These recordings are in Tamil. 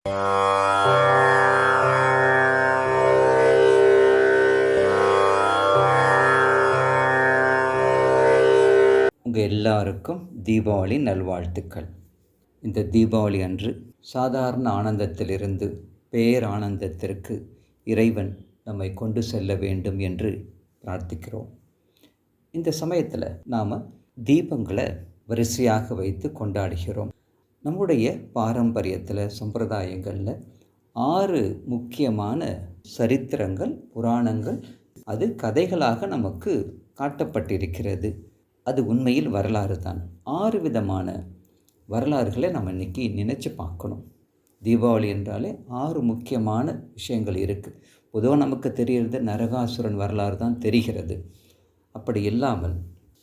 உங்கள் எல்லாருக்கும் தீபாவளி நல்வாழ்த்துக்கள். இந்த தீபாவளி அன்று சாதாரண ஆனந்தத்திலிருந்து பேரானந்தத்திற்கு இறைவன் நம்மை கொண்டு செல்ல வேண்டும் என்று பிரார்த்திக்கிறோம். இந்த சமயத்தில் நாம் தீபங்களை வரிசையாக வைத்து கொண்டாடுகிறோம். நம்முடைய பாரம்பரியத்தில், சம்பிரதாயங்களில் 6 முக்கியமான சரித்திரங்கள், புராணங்கள், அது கதைகளாக நமக்கு காட்டப்பட்டிருக்கிறது. அது உண்மையில் வரலாறு தான். 6 விதமான வரலாறுகளை நம்ம இன்றைக்கி நினச்சி பார்க்கணும். தீபாவளி என்றாலே 6 முக்கியமான விஷயங்கள் இருக்குது. பொதுவாக நமக்கு தெரிகிறது நரகாசுரன் வரலாறு தான் தெரிகிறது. அப்படி இல்லாமல்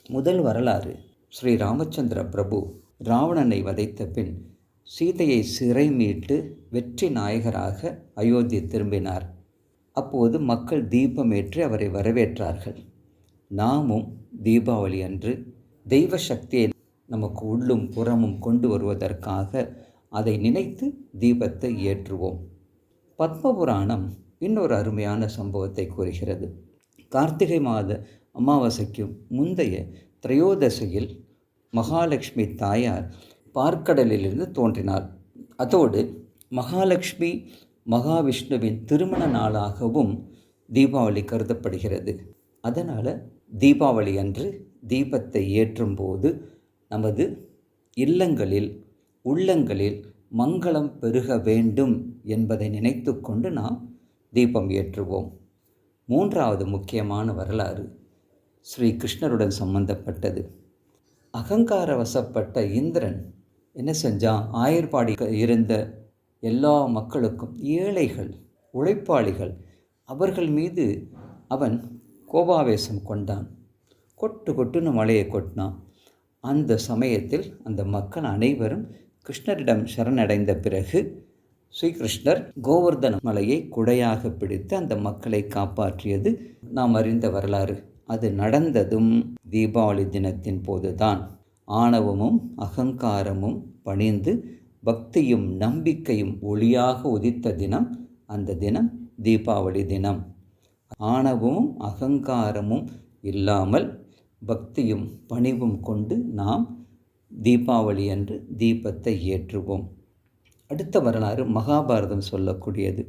முதல் வரலாறு, ஸ்ரீ ராமச்சந்திர பிரபு ராவணனை வதைத்த பின் சீதையை சிறை மீட்டு வெற்றி நாயகராக அயோத்தி திரும்பினார். அப்போது மக்கள் தீபமேற்றி அவரை வரவேற்றார்கள். நாமும் தீபாவளி அன்று தெய்வ சக்தியை நமக்கு உள்ளும் புறமும் கொண்டு வருவதற்காக அதை நினைத்து தீபத்தை ஏற்றுவோம். பத்மபுராணம் இன்னொரு அருமையான சம்பவத்தை கூறுகிறது. கார்த்திகை மாத அமாவாசைக்கு முந்தைய திரையோதசியில் மகாலட்சுமி தாயார் பார்க்கடலிலிருந்து தோன்றினார். அதோடு மகாலட்சுமி மகாவிஷ்ணுவின் திருமண நாளாகவும் தீபாவளி கருதப்படுகிறது. அதனால் தீபாவளி அன்று தீபத்தை ஏற்றும் போது நமது இல்லங்களில், உள்ளங்களில் மங்களம் பெருக வேண்டும் என்பதை நினைத்து கொண்டு நாம் தீபம் ஏற்றுவோம். 3வது முக்கியமான வரலாறு ஸ்ரீ கிருஷ்ணருடன் சம்பந்தப்பட்டது. அகங்கார வசப்பட்ட இந்திரன் என்ன செஞ்சான்? ஆயர்பாடி இருந்த எல்லா மக்களுக்கும், ஏழைகள், உழைப்பாளிகள், அவர்கள் மீது அவன் கோபாவேசம் கொண்டான். கொட்டு கொட்டுன்னு மழையை கொட்டினான். அந்த சமயத்தில் அந்த மக்கள் அனைவரும் கிருஷ்ணரிடம் சரணடைந்த பிறகு ஸ்ரீகிருஷ்ணர் கோவர்தன மலையை குடையாக பிடித்து அந்த மக்களை காப்பாற்றியது நாம் அறிந்த வரலாறு. அது நடந்ததும் தீபாவளி தினத்தின் போதுதான். ஆணவமும் அகங்காரமும் பணிந்து பக்தியும் நம்பிக்கையும் ஒளியாக உதித்த தினம் அந்த தினம் தீபாவளி தினம். ஆணவமும் அகங்காரமும் இல்லாமல் பக்தியும் பணிவும் கொண்டு நாம் தீபாவளி அன்று தீபத்தை ஏற்றுவோம். அடுத்த வரலாறு மகாபாரதம் சொல்லக்கூடியது.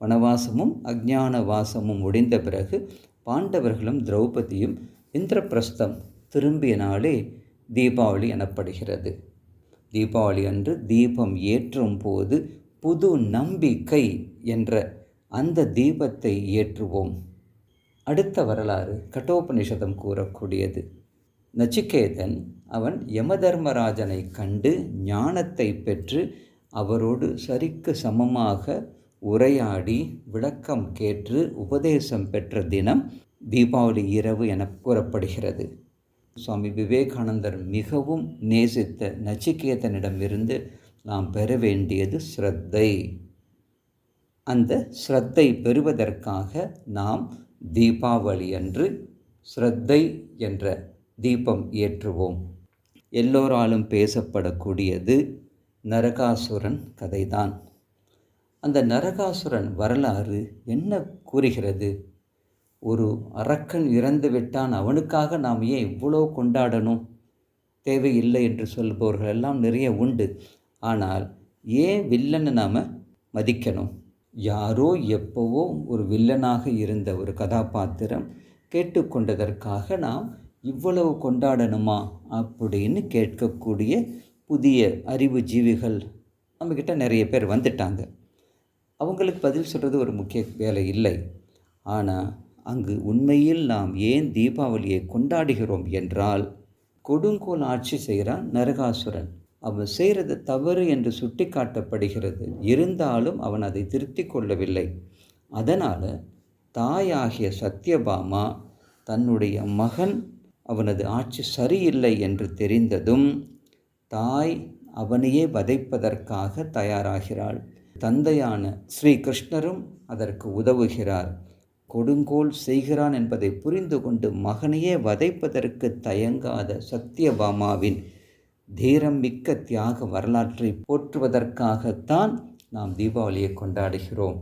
வனவாசமும் அஞ்ஞான வாசமும் முடிந்த பிறகு பாண்டவர்களும் திரௌபதியும் இந்திரபிரஸ்தம் திரும்பிய நாளே தீபாவளி எனப்படுகிறது. தீபாவளி அன்று தீபம் ஏற்றும் போது புது நம்பிக்கை என்ற அந்த தீபத்தை ஏற்றுவோம். அடுத்த வரலாறு கட்டோபனிஷதம் கூறக்கூடியது. நச்சிகேதன் அவன் யமதர்மராஜனை கண்டு ஞானத்தை பெற்று அவரோடு சரிக்கு சமமாக உரையாடி விளக்கம் கேட்டு உபதேசம் பெற்ற தினம் தீபாவளி இரவு என கூறப்படுகிறது. சுவாமி விவேகானந்தர் மிகவும் நேசித்த நச்சிகேதனிடமிருந்து நாம் பெற வேண்டியது ஸ்ரத்தை. அந்த ஸ்ரத்தை பெறுவதற்காக நாம் தீபாவளி அன்று ஸ்ரத்தை என்ற தீபம் ஏற்றுவோம். எல்லோராலும் பேசப்படக்கூடியது நரகாசுரன் கதைதான். அந்த நரகாசுரன் வரலாறு என்ன கூறுகிறது? ஒரு அரக்கன் இறந்து விட்டான், அவனுக்காக நாம் ஏன் இவ்வளோ கொண்டாடணும், தேவையில்லை என்று சொல்பவர்கள் எல்லாம் நிறைய உண்டு. ஆனால் ஏன் வில்லனை நாம் மதிக்கணும்? யாரோ எப்போவோ ஒரு வில்லனாக இருந்த ஒரு கதாபாத்திரம் கேட்டுக்கொண்டதற்காக நாம் இவ்வளவு கொண்டாடணுமா அப்படின்னு கேட்கக்கூடிய புதிய அறிவு ஜீவிகள் நம்மக்கிட்ட நிறைய பேர் வந்துட்டாங்க. அவங்களுக்கு பதில் சொல்கிறது ஒரு முக்கிய வேலை இல்லை. ஆனால் அங்கு உண்மையில் நாம் ஏன் தீபாவளியை கொண்டாடுகிறோம் என்றால், கொடுங்கோல் ஆட்சி செய்கிறான் நரகாசுரன். அவன் செய்கிறது தவறு என்று சுட்டி காட்டப்படுகிறது. இருந்தாலும் அவன் அதை திருத்தி கொள்ளவில்லை. அதனால் தாயாகிய சத்யபாமா தன்னுடைய மகன் அவனது ஆட்சி சரியில்லை என்று தெரிந்ததும் தாய் அவனையே வதைப்பதற்காக தயாராகிறாள். தந்தையான ஸ்ரீ கிருஷ்ணரும் அதற்கு உதவுகிறார். கொடுங்கோல் செய்கிறான் என்பதை புரிந்து கொண்டு மகனையே வதைப்பதற்கு தயங்காத சத்யபாமாவின் தீரம் மிக்க தியாக வரலாற்றை போற்றுவதற்காகத்தான் நாம் தீபாவளியை கொண்டாடுகிறோம்.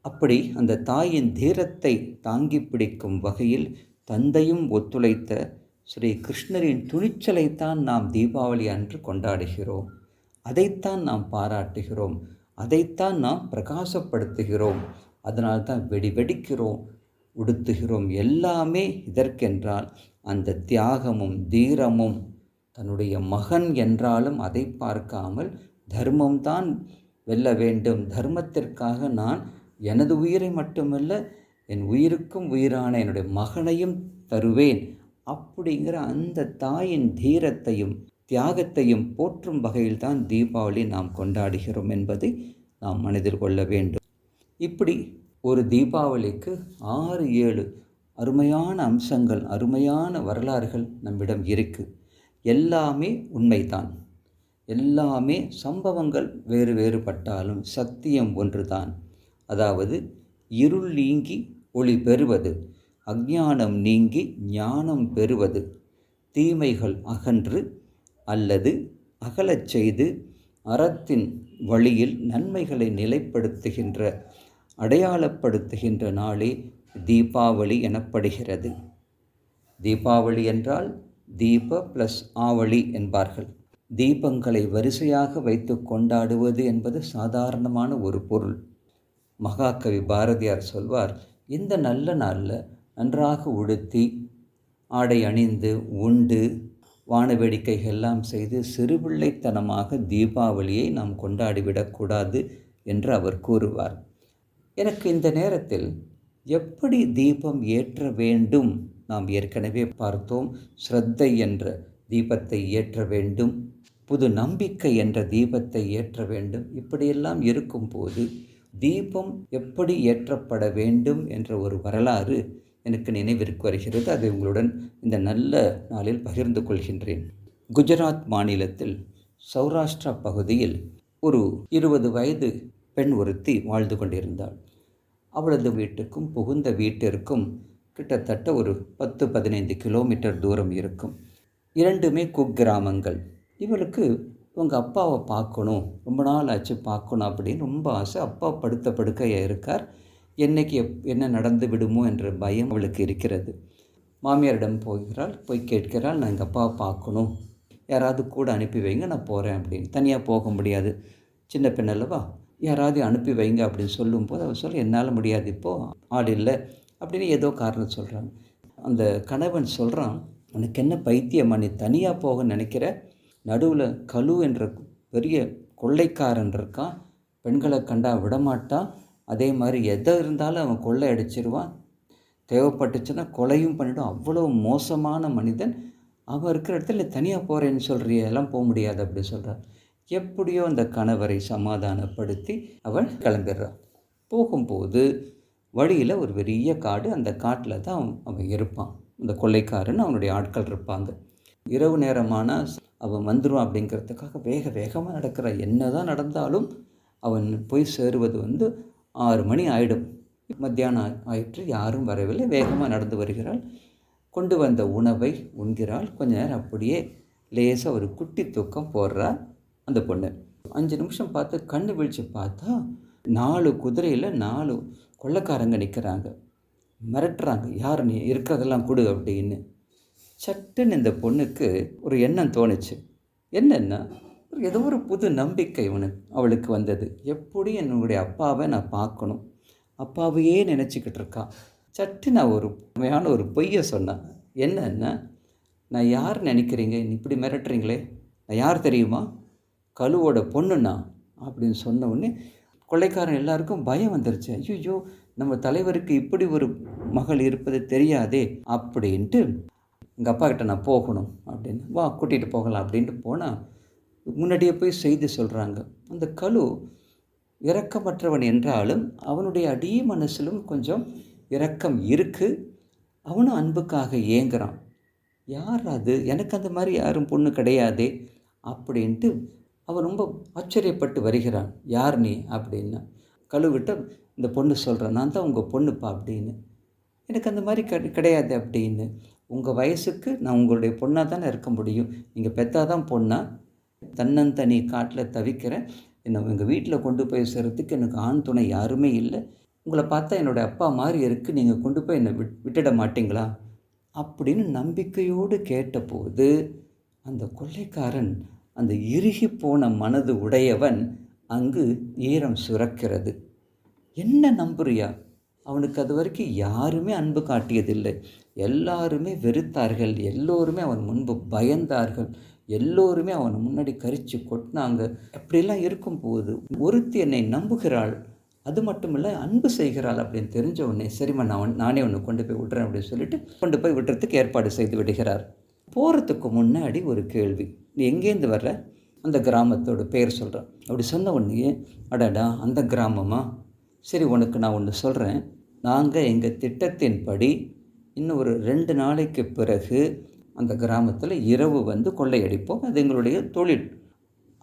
அப்படி அந்த தாயின் தீரத்தை தாங்கி பிடிக்கும் வகையில் தந்தையும் ஒத்துழைத்த ஸ்ரீ கிருஷ்ணரின் துணிச்சலைத்தான் நாம் தீபாவளி அன்று கொண்டாடுகிறோம். அதைத்தான் நாம் பாராட்டுகிறோம், அதைத்தான் நாம் பிரகாசப்படுத்துகிறோம். அதனால்தான் வெடிக்கிறோம், உடுத்துகிறோம். எல்லாமே இதற்கென்றால் அந்த தியாகமும் தீரமும். தன்னுடைய மகன் என்றாலும் அதை பார்க்காமல் தர்மம்தான் வெல்ல வேண்டும், தர்மத்திற்காக நான் எனது உயிரை மட்டுமல்ல என் உயிருக்கும் உயிரான என்னுடைய மகனையும் தருவேன் அப்படிங்கிற அந்த தாயின் தீரத்தையும் தியாகத்தையும் போற்றும் வகையில்தான் தீபாவளி நாம் கொண்டாடுகிறோம் என்பதை நாம் மனதில் கொள்ள வேண்டும். இப்படி ஒரு தீபாவளிக்கு 6-7 அருமையான அம்சங்கள், அருமையான வரலாறுகள் நம்மிடம் இருக்குது. எல்லாமே உண்மைதான், எல்லாமே சம்பவங்கள் வேறுபட்டாலும் சத்தியம் ஒன்றுதான். அதாவது இருள் நீங்கி ஒளி பெறுவது, அஞ்ஞானம் நீங்கி ஞானம் பெறுவது, தீமைகள் அகன்று அல்லது அகலச் செய்து அறத்தின் வழியில் நன்மைகளை நிலைப்படுத்துகின்ற அடையாளப்படுத்துகின்ற நாளே தீபாவளி எனப்படுகிறது. தீபாவளி என்றால் தீப ப்ளஸ் ஆவளி என்பார்கள். தீபங்களை வரிசையாக வைத்து கொண்டாடுவது என்பது சாதாரணமான ஒரு பொருள். மகாகவி பாரதியார் சொல்வார், இந்த நல்ல நாளில் நன்றாக உடுத்தி ஆடை அணிந்து உண்டு வான வேடிக்கைகள் எல்லாம் செய்து சிறுபிள்ளைத்தனமாக தீபாவளியை நாம் கொண்டாடிவிடக்கூடாது என்று அவர் கூறுவார். எனக்கு இந்த நேரத்தில் எப்படி தீபம் ஏற்ற வேண்டும், நாம் ஏற்கனவே பார்த்தோம், ஸ்ரத்தை என்ற தீபத்தை ஏற்ற வேண்டும், புது நம்பிக்கை என்ற தீபத்தை ஏற்ற வேண்டும். இப்படியெல்லாம் இருக்கும்போது தீபம் எப்படி ஏற்றப்பட வேண்டும் என்ற ஒரு வரலாறு எனக்கு நினைவிற்கு வருகிறது. அதை உங்களுடன் இந்த நல்ல நாளில் பகிர்ந்து கொள்கின்றேன். குஜராத் மாநிலத்தில் சௌராஷ்டிரா பகுதியில் ஒரு 20 வயது பெண் ஒருத்தி வாழ்ந்து கொண்டிருந்தாள். அவளது வீட்டுக்கும் புகுந்த வீட்டிற்கும் கிட்டத்தட்ட ஒரு 10-15 கிலோமீட்டர் தூரம் இருக்கும். இரண்டுமே குக்கிராமங்கள். இவளுக்கு உங்கள் அப்பாவை பார்க்கணும், ரொம்ப நாள் ஆச்சு பார்க்கணும் அப்படின்னு ரொம்ப ஆசை. அப்பா படுத்த படுக்கையாக இருக்கார். என்னைக்கு என்ன நடந்து விடுமோ என்ற பயம் அவளுக்கு இருக்கிறது. மாமியாரிடம் போய் கேட்கிறாள், நான் எங்கள் அப்பாவை பார்க்கணும், யாராவது கூட அனுப்பி வைங்க, நான் போகிறேன் அப்படின்னு. தனியாக போக முடியாது, சின்ன பெண் அல்லவா, யாராவது அனுப்பி வைங்க அப்படின்னு சொல்லும்போது அவர் சொல்ல, என்னால் முடியாது, இப்போது ஆள் இல்லை அப்படின்னு ஏதோ காரணம் சொல்கிறாங்க. அந்த கணவன் சொல்கிறான், உனக்கு என்ன பைத்தியமா, நீ தனியாக போக நினைக்கிற, நடுவில் கலு என்ற பெரிய கொள்ளைக்காரன் இருக்கான், பெண்களை கண்டா விடமாட்டான், அதே மாதிரி எதை இருந்தாலும் அவன் கொள்ளை அடிச்சிருவான், தேவைப்பட்டுச்சுன்னா கொலையும் பண்ணிவிடும், அவ்வளோ மோசமான மனிதன், அவன் இருக்கிற இடத்துல தனியாக போகிறேன்னு சொல்கிறிய, எல்லாம் போக முடியாது அப்படி சொல்கிறார். எப்படியோ அந்த கணவரை சமாதானப்படுத்தி அவள் கிளம்பிடுறான். போகும்போது வழியில் ஒரு பெரிய காடு, அந்த காட்டில் தான் அவன் இருப்பான். அந்த கொள்ளைக்காரன் அவனுடைய ஆட்கள் இருப்பாங்க. இரவு நேரமானால் அவன் வந்துடுவான் அப்படிங்கிறதுக்காக வேகமாக நடக்கிறான். என்ன தான் நடந்தாலும் அவன் போய் சேருவது 6 மணி ஆகிடும். மத்தியானம் ஆயிற்று, யாரும் வரவில்லை. வேகமாக நடந்து வருகிறாள். கொண்டு வந்த உணவை உண்கிறாள். கொஞ்ச நேரம் அப்படியே லேசாக ஒரு குட்டி தூக்கம் போடுறா அந்த பொண்ணு. 5 நிமிஷம் பார்த்து கண்ணு விழித்து பார்த்தா 4 குதிரையில் 4 கொள்ளைக்காரங்க நிற்கிறாங்க, மிரட்டுறாங்க, யார் நீ இருக்கிறதெல்லாம் கொடு அப்படின்னு. சட்டுன்னு இந்த பொண்ணுக்கு ஒரு எண்ணம் தோணுச்சு. என்னென்னா, ஏதோ ஒரு புது நம்பிக்கை அவளுக்கு வந்தது. எப்படி என்னுடைய அப்பாவை நான் பார்க்கணும், அப்பாவையே நினச்சிக்கிட்டு இருக்கா. சட்டு நான் ஒரு உண்மையான ஒரு பொய்யை சொன்னேன். என்னன்னா, நான் யார் நினைக்கிறீங்க, இப்படி மிரட்டுறீங்களே, நான் யார் தெரியுமா, கலுவோட பொண்ணுண்ணா அப்படின்னு சொன்ன உடனே கொள்ளைக்காரன் எல்லாருக்கும் பயம் வந்துருச்சு. ஐயோ, நம்ம தலைவருக்கு இப்படி ஒரு மகள் இருப்பது தெரியாதே அப்படின்ட்டு, எங்கள் அப்பா கிட்ட நான் போகணும் அப்படின்னு, வா கூட்டிகிட்டு போகலாம் அப்படின்ட்டு போனால் முன்னாடியே போய் செய்தி சொல்கிறாங்க. அந்த கலு இரக்கமற்றவன் என்றாலும் அவனுடைய அடி மனசிலும் கொஞ்சம் இரக்கம் இருக்குது. அவனும் அன்புக்காக ஏங்குறான். யார் அது, எனக்கு அந்த மாதிரி யாரும் பொண்ணு கிடையாதே அப்படின்ட்டு அவன் ரொம்ப ஆச்சரியப்பட்டு வருகிறான். யார் நீ அப்படின்னா, கழுவிட்ட இந்த பொண்ணு சொல்கிறான், நான் தான் உங்கள் பொண்ணுப்பா அப்படின்னு. எனக்கு அந்த மாதிரி கிடையாது அப்படின்னு. உங்கள் வயசுக்கு நான் உங்களுடைய பொண்ணாக தானே இருக்க முடியும், நீங்கள் பெற்றாதான் பொண்ணா, தன்னந்தனி காட்டில் தவிக்கிறேன், என்னை எங்கள் வீட்டில் கொண்டு போய் சேர்கிறதுக்கு எனக்கு ஆண் துணை யாருமே இல்லை. உங்களை பார்த்தா என்னுடைய அப்பா மாதிரி இருக்குது, நீங்கள் கொண்டு போய் என்னை விட்டுட மாட்டீங்களா அப்படின்னு நம்பிக்கையோடு கேட்டபோது அந்த கொள்ளைக்காரன், அந்த இறுகி போன மனது உடையவன் அங்கு ஈரம் சுரக்கிறது. என்ன நம்புறியா? அவனுக்கு அது வரைக்கும் யாருமே அன்பு காட்டியதில்லை. எல்லாருமே வெறுத்தார்கள். எல்லோருமே அவன் முன்பு பயந்தார்கள். எல்லோருமே அவனை முன்னாடி கரிச்சு கொட்டினாங்க. அப்படிலாம் இருக்கும்போது ஒருத்தி என்னை நம்புகிறாள், அது மட்டும் இல்லை அன்பு செய்கிறாள் அப்படின்னு தெரிஞ்ச உடனே, சரிம்மா நானே உன்னை கொண்டு போய் விட்றேன் அப்படின்னு சொல்லிட்டு கொண்டு போய் விட்டுறதுக்கு ஏற்பாடு செய்து விடுகிறார். போகிறதுக்கு முன்னாடி ஒரு கேள்வி, நீ எங்கேருந்து வர்ற? அந்த கிராமத்தோட பேர் சொல்கிறான். அப்படி சொன்ன உடனே, அடடா அந்த கிராமமா, சரி உனக்கு நான் ஒன்று சொல்கிறேன். நாங்கள் எங்கள் திட்டத்தின்படி இன்னும் ஒரு 2 நாளைக்கு பிறகு அந்த கிராமத்தில் இரவு வந்து கொள்ளையடிப்போம். அது எங்களுடைய தொழில்.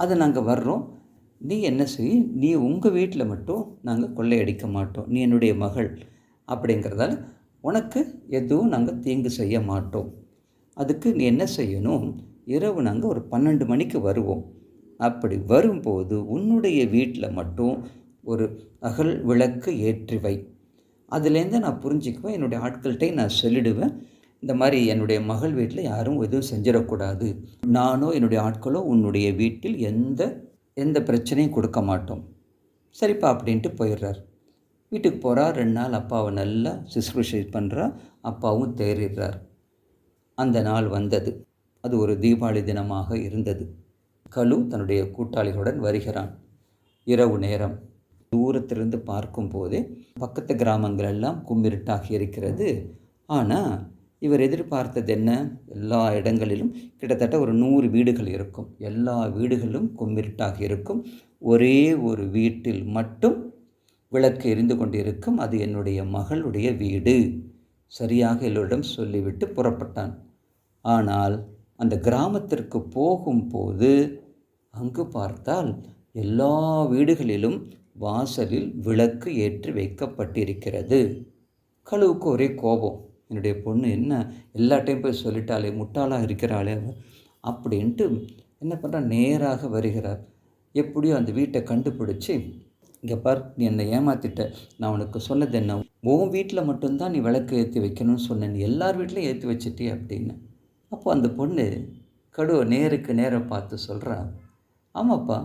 அது நாங்கள் வர்றோம். நீ என்ன செய், நீ உங்கள் வீட்டில் மட்டும் நாங்கள் கொள்ளையடிக்க மாட்டோம். நீ என்னுடைய மகள் அப்படிங்கிறதால உனக்கு எதுவும் நாங்கள் தீங்கு செய்ய மாட்டோம். அதுக்கு நீ என்ன செய்யணும், இரவு நாங்கள் ஒரு 12 மணிக்கு வருவோம். அப்படி வரும்போது உன்னுடைய வீட்டில் மட்டும் ஒரு அகல் விளக்கு ஏற்றி வை. அதுலேருந்து நான் புரிஞ்சுக்குவேன், என்னுடைய ஆட்கள்கிட்டையும் நான் சொல்லிடுவேன், இந்த மாதிரி என்னுடைய மகள் வீட்டில் யாரும் எதுவும் செஞ்சிடக்கூடாது. நானோ என்னுடைய ஆட்களோ உன்னுடைய வீட்டில் எந்த பிரச்சனையும் கொடுக்க மாட்டோம். சரிப்பா அப்படின்ட்டு போயிடுறார். வீட்டுக்கு போகிறார். 2 நாள் அப்பாவை நல்லா சுசுரூஷை பண்ணுறா. அப்பாவும் தேறிடுறார். அந்த நாள் வந்தது. அது ஒரு தீபாவளி தினமாக இருந்தது. கலு தன்னுடைய கூட்டாளிகளுடன் வருகிறான். இரவு நேரம். தூரத்திலிருந்து பார்க்கும்போதே பக்கத்து கிராமங்கள் எல்லாம் கும்மிருட்டாகி இருக்கிறது. ஆனால் இவர் எதிர்பார்த்தது என்ன? எல்லா இடங்களிலும் கிட்டத்தட்ட ஒரு 100 வீடுகள் இருக்கும். எல்லா வீடுகளும் கும்மிருட்டாகி இருக்கும். ஒரே ஒரு வீட்டில் மட்டும் விளக்கு எரிந்து கொண்டிருக்கும். அது என்னுடைய மகளுடைய வீடு. சரியாக எல்லோரிடம் சொல்லிவிட்டு புறப்பட்டான். ஆனால் அந்த கிராமத்திற்கு போகும்போது அங்கு பார்த்தால் எல்லா வீடுகளிலும் வாசலில் விளக்கு ஏற்றி வைக்கப்பட்டிருக்கிறது. கழுவுக்கு ஒரே கோபம். என்னுடைய பொண்ணு என்ன எல்லா டைம் போய் சொல்லிட்டாளே, முட்டாளாக இருக்கிறாளே அப்படின்ட்டு என்ன பண்ணுறா, நேராக வருகிறார். எப்படியோ அந்த வீட்டை கண்டுபிடிச்சி, இங்கே பார், நீ என்னை ஏமாற்றிட்ட. நான் உனக்கு சொன்னது என்ன, உன் வீட்டில் மட்டும்தான் நீ விளக்கு ஏற்றி வைக்கணும்னு சொன்னேன், நீ எல்லார் வீட்லையும் ஏற்றி வச்சிட்டே அப்படின்னு. அப்போ அந்த பொண்ணு கடுவை நேருக்கு நேராக பார்த்து சொல்கிறா, ஆமாப்பா,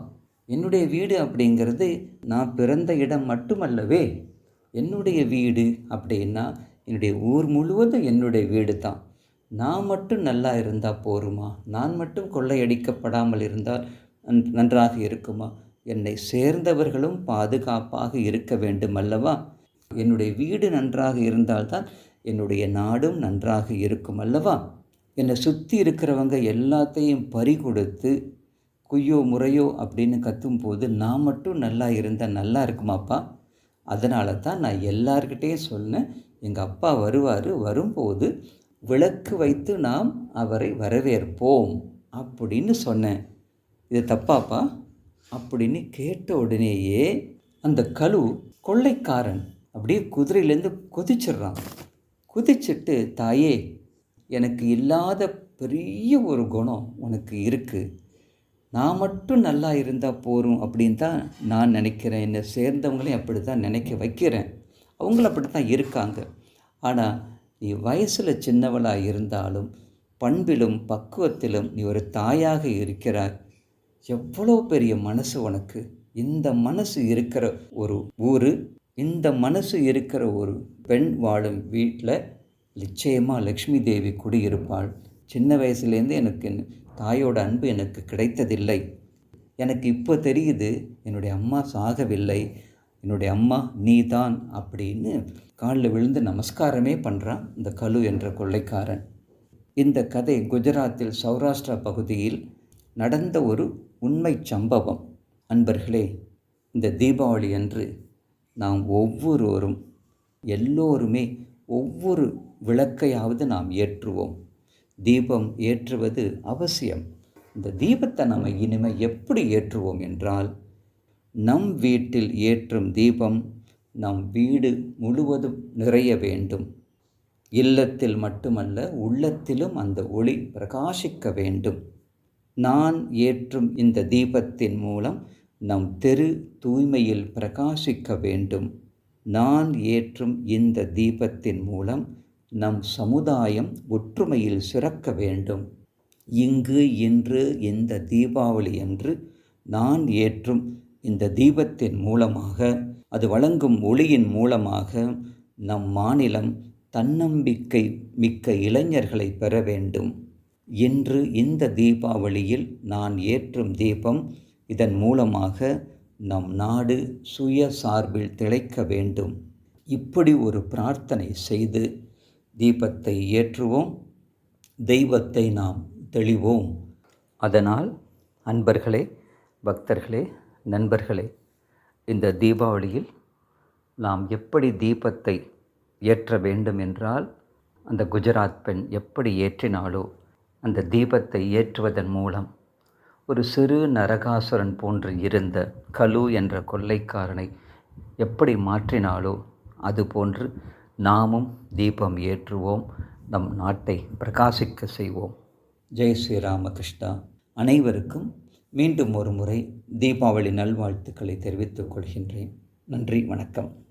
என்னுடைய வீடு அப்படிங்கிறது நான் பிறந்த இடம் மட்டுமல்லவே. என்னுடைய வீடு அப்படின்னா என்னுடைய ஊர் முழுவதும் என்னுடைய வீடு தான். நான் மட்டும் நல்லா இருந்தால் போருமா? நான் மட்டும் கொள்ளையடிக்கப்படாமல் இருந்தால் நன்றாக இருக்குமா? என்னை சேர்ந்தவர்களும் பாதுகாப்பாக இருக்க வேண்டும் அல்லவா? என்னுடைய வீடு நன்றாக இருந்தால்தான் என்னுடைய நாடும் நன்றாக இருக்கும் அல்லவா? என்னை சுற்றி இருக்கிறவங்க எல்லாத்தையும் பறிகொடுத்து குய்யோ முறையோ அப்படின்னு கத்தும்போது நான் மட்டும் நல்லா இருந்தால் நல்லா இருக்குமாப்பா? அதனால தான் நான் எல்லார்கிட்டேயும் சொன்னேன், எங்கள் அப்பா வருவார், வரும்போது விளக்கு வைத்து நாம் அவரை வரவேற்போம் அப்படின்னு சொன்னேன். இது தப்பாப்பா அப்படின்னு கேட்ட உடனேயே அந்த கழு கொள்ளைக்காரன் அப்படியே குதிரையிலேருந்து குதிச்சிடுறான். குதிச்சுட்டு, தாயே, எனக்கு இல்லாத பெரிய ஒரு குணம் உனக்கு இருக்குது, நான் மட்டும் நல்லா இருந்தால் போரும் அப்படின்னு தான் நான் நினைக்கிறேன். என்னை சேர்ந்தவங்களையும் அப்படி தான் நினைக்க வைக்கிறேன். அவங்களும் அப்படி தான் இருக்காங்க. ஆனால் நீ வயசில் சின்னவளாக இருந்தாலும் பண்பிலும் பக்குவத்திலும் நீ ஒரு தாயாக இருக்கிறாய். எவ்வளோ பெரிய மனசு உனக்கு. இந்த மனசு இருக்கிற ஒரு ஊர், இந்த மனசு இருக்கிற ஒரு பெண் வாழும் வீட்டில் நிச்சயமாக லக்ஷ்மி தேவி குடியிருப்பாள். சின்ன வயசுலேருந்து எனக்கு தாயோட அன்பு எனக்கு கிடைத்ததில்லை. எனக்கு இப்போ தெரியுது, என்னுடைய அம்மா சாகவில்லை, என்னுடைய அம்மா நீ தான் அப்படின்னு காலில் விழுந்து நமஸ்காரமே பண்ணுறான் இந்த கழு என்ற கொள்ளைக்காரன். இந்த கதை குஜராத்தில் சௌராஷ்டிரா பகுதியில் நடந்த ஒரு உண்மை சம்பவம். அன்பர்களே, இந்த தீபாவளி அன்று நாம் ஒவ்வொருவரும் எல்லோருமே ஒவ்வொரு விளக்கையாவது நாம் ஏற்றுவோம். தீபம் ஏற்றுவது அவசியம். இந்த தீபத்தை நம்ம இனிமேல் எப்படி ஏற்றுவோம் என்றால், நம் வீட்டில் ஏற்றும் தீபம் நம் வீடு முழுவதும் நிறைய வேண்டும். இல்லத்தில் மட்டுமல்ல, உள்ளத்திலும் அந்த ஒளி பிரகாசிக்க வேண்டும். நான் ஏற்றும் இந்த தீபத்தின் மூலம் நம் தெரு தூய்மையில் பிரகாசிக்க வேண்டும். நான் ஏற்றும் இந்த தீபத்தின் மூலம் நம் சமுதாயம் ஒற்றுமையில் சிறக்க வேண்டும். இங்கு இன்று இந்த தீபாவளி அன்று நான் ஏற்றும் இந்த தீபத்தின் மூலமாக, அது வழங்கும் ஒளியின் மூலமாக நம் மாநிலம் தன்னம்பிக்கை மிக்க இளைஞர்களை பெற வேண்டும். இன்று இந்த தீபாவளியில் நான் ஏற்றும் தீபம், இதன் மூலமாக நம் நாடு சுய சார்பில் திளைக்க வேண்டும். இப்படி ஒரு பிரார்த்தனை செய்து தீபத்தை ஏற்றுவோம், தெய்வத்தை நாம் தெளிவோம். அதனால் அன்பர்களே, பக்தர்களே, நண்பர்களே, இந்த தீபாவளியில் நாம் எப்படி தீபத்தை ஏற்ற வேண்டும் என்றால், அந்த குஜராத் பெண் எப்படி ஏற்றினாலோ, அந்த தீபத்தை ஏற்றுவதன் மூலம் ஒரு சிறு நரகாசுரன் போன்று இருந்த கலு என்ற கொள்ளைக்காரனை எப்படி மாற்றினாலோ, அதுபோன்று நாமும் தீபம் ஏற்றுவோம், நம் நாட்டை பிரகாசிக்க செய்வோம். ஜெய் ஸ்ரீ ராமகிருஷ்ணா. அனைவருக்கும் மீண்டும் ஒரு முறை தீபாவளி நல்வாழ்த்துக்களை தெரிவித்துக் கொள்கின்றேன். நன்றி, வணக்கம்.